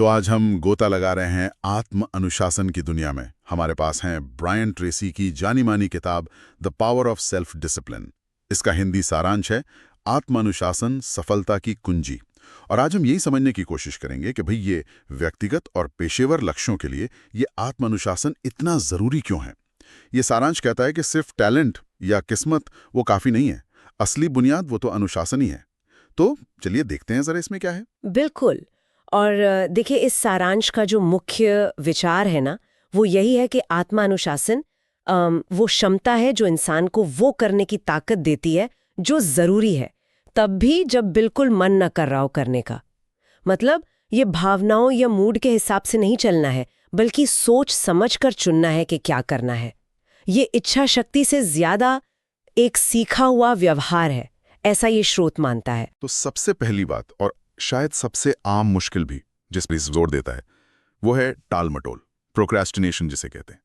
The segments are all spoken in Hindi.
तो आज हम गोता लगा रहे हैं आत्म अनुशासन की दुनिया में। हमारे पास हैं ब्रायन ट्रेसी की जानी मानी किताब the power of self discipline. इसका हिंदी सारांश है आत्म अनुशासन सफलता की कुंजी। और आज हम यही समझने की कोशिश करेंगे कि भाई ये व्यक्तिगत और पेशेवर लक्ष्यों के लिए ये आत्म अनुशासन इतना जरूरी क्यों है। ये सारांश कहता है कि सिर्फ टैलेंट या किस्मत वो काफी नहीं है, असली बुनियाद वो तो अनुशासन ही है। तो चलिए देखते हैं जरा इसमें क्या है। बिल्कुल। और देखिए, इस सारांश का जो मुख्य विचार है ना, वो यही है कि आत्मानुशासन वो क्षमता है जो इंसान को वो करने की ताकत देती है जो जरूरी है, तब भी जब बिल्कुल मन न कर रहा हो करने का। मतलब ये भावनाओं या मूड के हिसाब से नहीं चलना है, बल्कि सोच समझ कर चुनना है कि क्या करना है। ये इच्छा शक्ति से ज्यादा एक सीखा हुआ व्यवहार है, ऐसा ये स्रोत मानता है। तो सबसे पहली बात और शायद सबसे आम मुश्किल भी जिस पर जोर देता है वो है टाल मटोल, प्रोक्रेस्टिनेशन जिसे कहते हैं।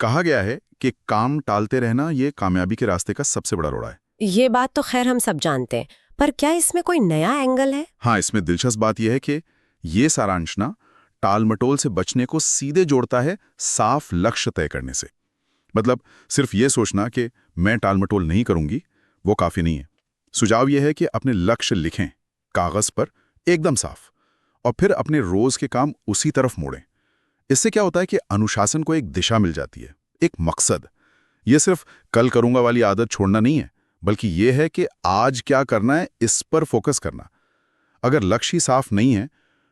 कहा गया है कि काम टालते रहना ये कामयाबी के रास्ते का सबसे बड़ा रोड़ा है। ये बात तो खैर हम सब जानते हैं, पर क्या इसमें कोई नया एंगल है? हाँ, इसमें दिलचस्प बात यह है कि ये सारांश ना टाल मटोल से बचने को सीधे जोड़ता है साफ लक्ष्य तय करने से। मतलब सिर्फ ये सोचना कि मैं टाल मटोल नहीं करूंगी वो काफी नहीं है। सुझाव यह है कि अपने लक्ष्य लिखें कागज पर एकदम साफ, और फिर अपने रोज के काम उसी तरफ मोड़ें। इससे क्या होता है कि अनुशासन को एक दिशा मिल जाती है, एक मकसद। यह सिर्फ कल करूंगा वाली आदत छोड़ना नहीं है, बल्कि यह है कि आज क्या करना है इस पर फोकस करना। अगर लक्ष्य ही साफ नहीं है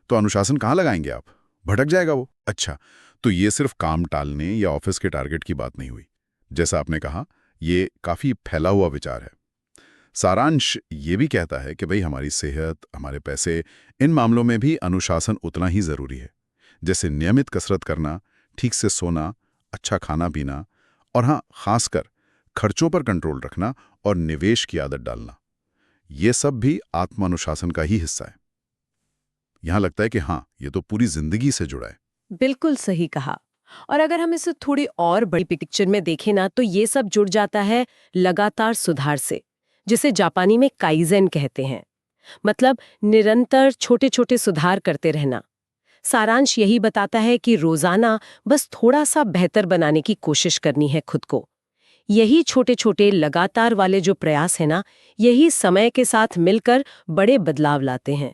तो अनुशासन कहाँ लगाएंगे आप? भटक जाएगा वो। अच्छा, तो ये सिर्फ काम टालने या ऑफिस के टारगेट की बात नहीं हुई। जैसा आपने कहा, ये काफी फैला हुआ विचार है। सारांश ये भी कहता है कि भाई हमारी सेहत, हमारे पैसे, इन मामलों में भी अनुशासन उतना ही जरूरी है। जैसे नियमित कसरत करना, ठीक से सोना, अच्छा खाना पीना, और हाँ, खासकर खर्चों पर कंट्रोल रखना और निवेश की आदत डालना। ये सब भी आत्मानुशासन का ही हिस्सा है। यहां लगता है कि हाँ, ये तो पूरी जिंदगी से जुड़ा है। बिल्कुल सही कहा। और अगर हम इसे थोड़ी और बड़ी पिक्चर में देखें ना, तो ये सब जुड़ जाता है लगातार सुधार से, जिसे जापानी में काइजेन कहते हैं। मतलब निरंतर छोटे छोटे सुधार करते रहना। सारांश यही बताता है कि रोजाना बस थोड़ा सा बेहतर बनाने की कोशिश करनी है खुद को। यही छोटे छोटे लगातार वाले जो प्रयास है ना, यही समय के साथ मिलकर बड़े बदलाव लाते हैं।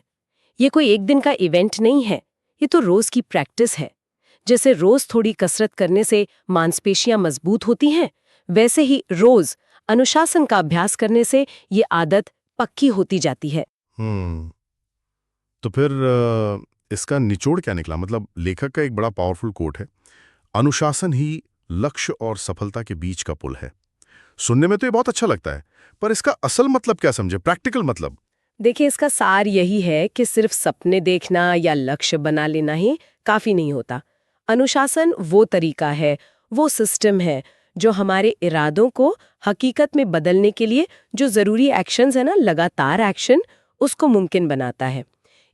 ये कोई एक दिन का इवेंट नहीं है, ये तो रोज की प्रैक्टिस है। जैसे रोज थोड़ी कसरत करने से मांसपेशियां मजबूत होती हैं, वैसे ही रोज अनुशासन का अभ्यास करने से ये आदत पक्की होती जाती है। तो फिर इसका निचोड़ क्या निकला? मतलब लेखक का एक बड़ा पावरफुल कोट है, अनुशासन ही लक्ष्य और सफलता के बीच का पुल है। सुनने में तो ये बहुत अच्छा लगता है, पर इसका असल मतलब क्या समझे, प्रैक्टिकल मतलब? देखिए, इसका सार यही है कि सिर्फ सपने देखना या लक्ष्य बना लेना ही काफी नहीं होता। अनुशासन वो तरीका है, वो सिस्टम है जो हमारे इरादों को हकीकत में बदलने के लिए जो जरूरी एक्शंस है ना, लगातार एक्शन, उसको मुमकिन बनाता है।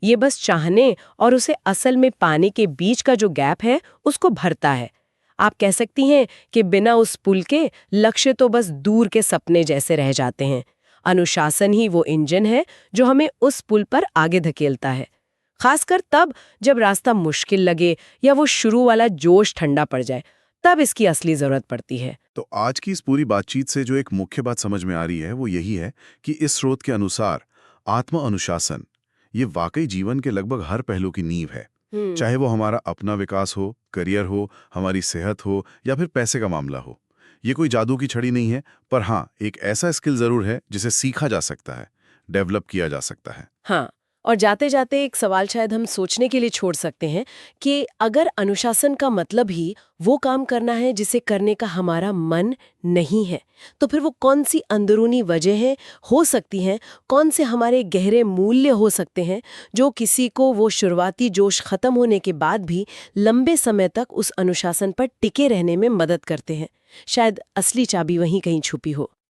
ये बस चाहने और उसे असल में पाने के बीच का जो गैप है, उसको भरता है। आप कह सकती हैं कि बिना उस पुल के लक्ष्य तो बस दूर के सपने जैसे रह जाते हैं। अनुशासन ही वो इंजन है जो हमें उस पुल पर आगे धकेलता है, खासकर तब जब रास्ता मुश्किल लगे या वो शुरू वाला जोश ठंडा पड़ जाए, तब इसकी असली जरूरत पड़ती है। तो आज की इस पूरी बातचीत से जो एक मुख्य बात समझ में आ रही है वो यही है कि इस स्रोत के अनुसार आत्म अनुशासन ये वाकई जीवन के लगभग हर पहलू की नींव है। चाहे वो हमारा अपना विकास हो, करियर हो, हमारी सेहत हो, या फिर पैसे का मामला हो। ये कोई जादू की छड़ी नहीं है, पर हाँ, एक ऐसा स्किल जरूर है जिसे सीखा जा सकता है, डेवलप किया जा सकता है। हाँ, और जाते जाते एक सवाल शायद हम सोचने के लिए छोड़ सकते हैं कि अगर अनुशासन का मतलब ही वो काम करना है जिसे करने का हमारा मन नहीं है, तो फिर वो कौन सी अंदरूनी वजहें हो सकती हैं, कौन से हमारे गहरे मूल्य हो सकते हैं जो किसी को वो शुरुआती जोश खत्म होने के बाद भी लंबे समय तक उस अनुशासन पर टिके रहने में मदद करते हैं। शायद असली चाबी वहीं कहीं छुपी हो।